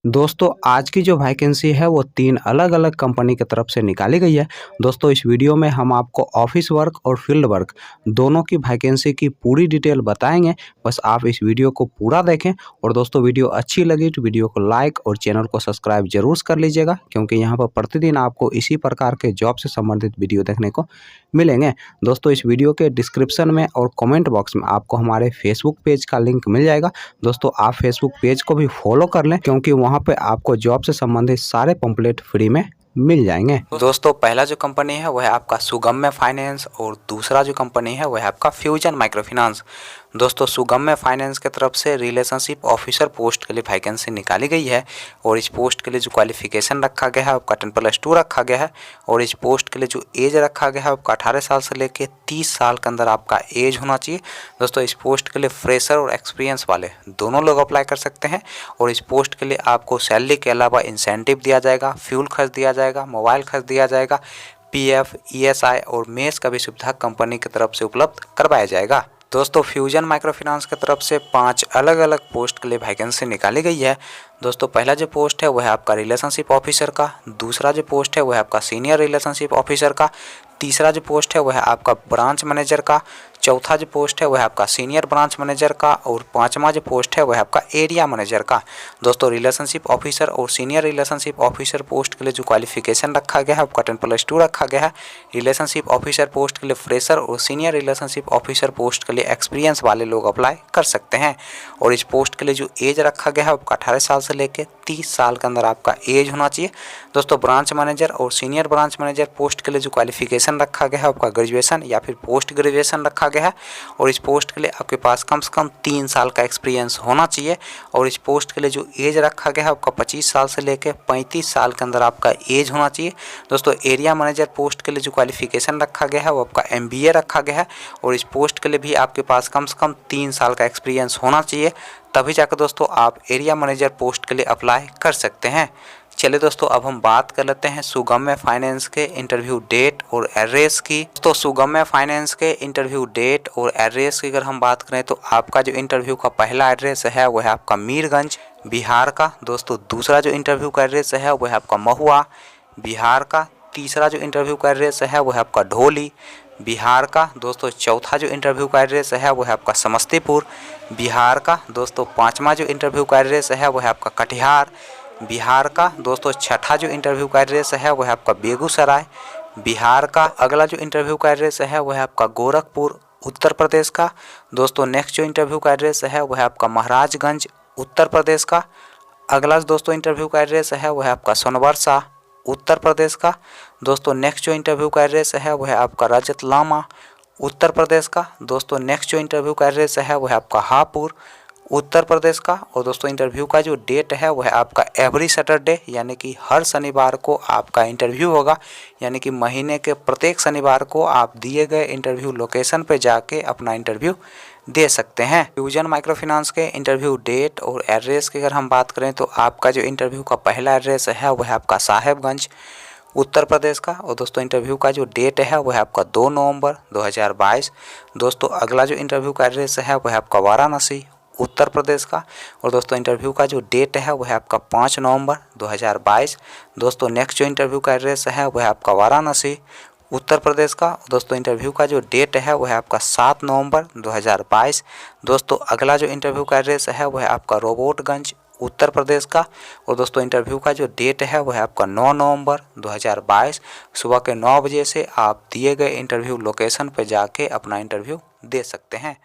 दोस्तों आज की जो वैकेंसी है वो 3 अलग-अलग कंपनी की तरफ से निकाली गई है। दोस्तों इस वीडियो में हम आपको ऑफिस वर्क और फील्ड वर्क दोनों की वैकेंसी की पूरी डिटेल बताएँगे। बस आप इस वीडियो को पूरा देखें और दोस्तों वीडियो अच्छी लगी तो वीडियो को लाइक और चैनल को सब्सक्राइब ज़रूर कर लीजिएगा, क्योंकि यहाँ पर प्रतिदिन आपको इसी प्रकार के जॉब से संबंधित वीडियो देखने को मिलेंगे। दोस्तों इस वीडियो के डिस्क्रिप्शन में और कमेंट बॉक्स में आपको हमारे फेसबुक पेज का लिंक मिल जाएगा। दोस्तों आप फेसबुक पेज को भी फॉलो कर लें, क्योंकि वहाँ पे आपको जॉब से संबंधित सारे पंपलेट फ्री में मिल जाएंगे। दोस्तों पहला जो कंपनी है वह है आपका सुगम्य फाइनेंस और दूसरा जो कंपनी है वह है आपका फ्यूजन माइक्रो फाइनेंस। दोस्तों सुगम्य फाइनेंस की तरफ से रिलेशनशिप ऑफिसर पोस्ट के लिए वैकेंसी निकाली गई है और इस पोस्ट के लिए जो क्वालिफिकेशन रखा गया है आपका 10+2 रखा गया है और इस पोस्ट के लिए जो एज रखा गया है आपका 18 साल से लेकर 30 साल के अंदर आपका एज होना चाहिए। दोस्तों इस पोस्ट के लिए फ्रेशर और एक्सपीरियंस वाले दोनों लोग अप्लाई कर सकते हैं और इस पोस्ट के लिए आपको सैलरी के अलावा इंसेंटिव दिया जाएगा, फ्यूल खर्च दिया जाएगा, मोबाइल खर्च दिया जाएगा, पीएफ, ईएसआई और मेस का भी सुविधा कंपनी की तरफ से उपलब्ध करवाया जाएगा। दोस्तों फ्यूजन माइक्रो फाइनेंस की तरफ से 5 अलग अलग पोस्ट के लिए वैकेंसी निकाली गई है। दोस्तों पहला जो पोस्ट है वह है आपका रिलेशनशिप ऑफिसर का, दूसरा जो पोस्ट है वह है आपका सीनियर रिलेशनशिप ऑफिसर का, तीसरा जो पोस्ट है वह है आपका ब्रांच मैनेजर का, चौथा जो पोस्ट है वह है आपका सीनियर ब्रांच मैनेजर का और पांचवा जो पोस्ट है वह है आपका एरिया मैनेजर का। दोस्तों रिलेशनशिप ऑफिसर और सीनियर रिलेशनशिप ऑफिसर पोस्ट के लिए जो क्वालिफिकेशन रखा गया है आपका 10+2 रखा गया है। रिलेशनशिप ऑफिसर पोस्ट के लिए फ्रेशर और सीनियर रिलेशनशिप ऑफिसर पोस्ट के लिए एक्सपीरियंस वाले लोग अप्लाई कर सकते हैं और इस पोस्ट के लिए जो एज रखा गया है आपका 18 साल से लेकर 30 साल के अंदर आपका एज होना चाहिए। दोस्तों ब्रांच मैनेजर और सीनियर ब्रांच मैनेजर पोस्ट के लिए जो क्वालिफिकेशन रखा गया है आपका ग्रेजुएशन या फिर पोस्ट ग्रेजुएशन रखा गया है और इस पोस्ट के लिए आपके पास कम से कम 3 साल का एक्सपीरियंस होना चाहिए और इस पोस्ट के लिए जो एज रखा गया है आपका 25 साल से लेकर 35 साल के अंदर आपका एज होना चाहिए। दोस्तों एरिया मैनेजर पोस्ट के लिए जो क्वालिफिकेशन रखा गया है वो आपका MBA रखा गया है और इस पोस्ट के लिए भी आपके पास कम से कम 3 साल का एक्सपीरियंस होना चाहिए, तभी जाकर दोस्तों आप एरिया मैनेजर पोस्ट के लिए अप्लाई कर सकते हैं। चलिए दोस्तों अब हम बात कर लेते हैं सुगम्य फाइनेंस के इंटरव्यू डेट और एड्रेस की। तो सुगम्य फाइनेंस के इंटरव्यू डेट और एड्रेस की अगर हम बात करें तो आपका जो इंटरव्यू का पहला एड्रेस है वह है आपका मीरगंज बिहार का। दोस्तों दूसरा जो इंटरव्यू का एड्रेस है वह है आपका महुआ बिहार का। तीसरा जो इंटरव्यू का एड्रेस है वह है आपका ढोली बिहार का। दोस्तों चौथा जो इंटरव्यू का एड्रेस है वह है आपका समस्तीपुर बिहार का। दोस्तों पाँचवा जो इंटरव्यू का एड्रेस है वह है आपका कटिहार बिहार का। दोस्तों छठा जो इंटरव्यू का एड्रेस है वह है आपका बेगूसराय बिहार का। अगला जो इंटरव्यू का एड्रेस है वह है आपका गोरखपुर उत्तर प्रदेश का। दोस्तों नेक्स्ट जो इंटरव्यू का एड्रेस है वह है आपका महाराजगंज उत्तर प्रदेश का। अगला दोस्तों इंटरव्यू का एड्रेस है वह है आपका सोनबरसा उत्तर प्रदेश का। दोस्तों नेक्स्ट जो इंटरव्यू का एड्रेस है वह है आपका रजतलामा उत्तर प्रदेश का। दोस्तों नेक्स्ट जो इंटरव्यू का एड्रेस है वह है आपका हापुड़ उत्तर प्रदेश का। और दोस्तों इंटरव्यू का जो डेट है वह है आपका एवरी सैटरडे, यानी कि हर शनिवार को आपका इंटरव्यू होगा, यानी कि महीने के प्रत्येक शनिवार को आप दिए गए इंटरव्यू लोकेशन पे जाके अपना इंटरव्यू दे सकते हैं। फ्यूजन माइक्रो फाइनेंस के इंटरव्यू डेट और एड्रेस की अगर हम बात करें तो आपका जो इंटरव्यू का पहला एड्रेस है वह है आपका साहेबगंज उत्तर प्रदेश का और दोस्तों इंटरव्यू का जो डेट है वह है आपका 2 नवंबर 2022। दोस्तों अगला जो इंटरव्यू का एड्रेस है वह है आपका वाराणसी उत्तर प्रदेश का और दोस्तों इंटरव्यू का जो डेट है वह है आपका 5 नवंबर 2022। दोस्तों नेक्स्ट जो इंटरव्यू का एड्रेस है वह है आपका वाराणसी उत्तर प्रदेश का। दोस्तों इंटरव्यू का जो डेट है वह है आपका 7 नवंबर 2022। दोस्तों अगला जो इंटरव्यू का एड्रेस है वह है आपका रोबोटगंज उत्तर प्रदेश का और दोस्तों इंटरव्यू का जो डेट है वह है आपका 9 नवंबर 2022। सुबह के 9 बजे से आप दिए गए इंटरव्यू लोकेशन पर जाके अपना इंटरव्यू दे सकते हैं।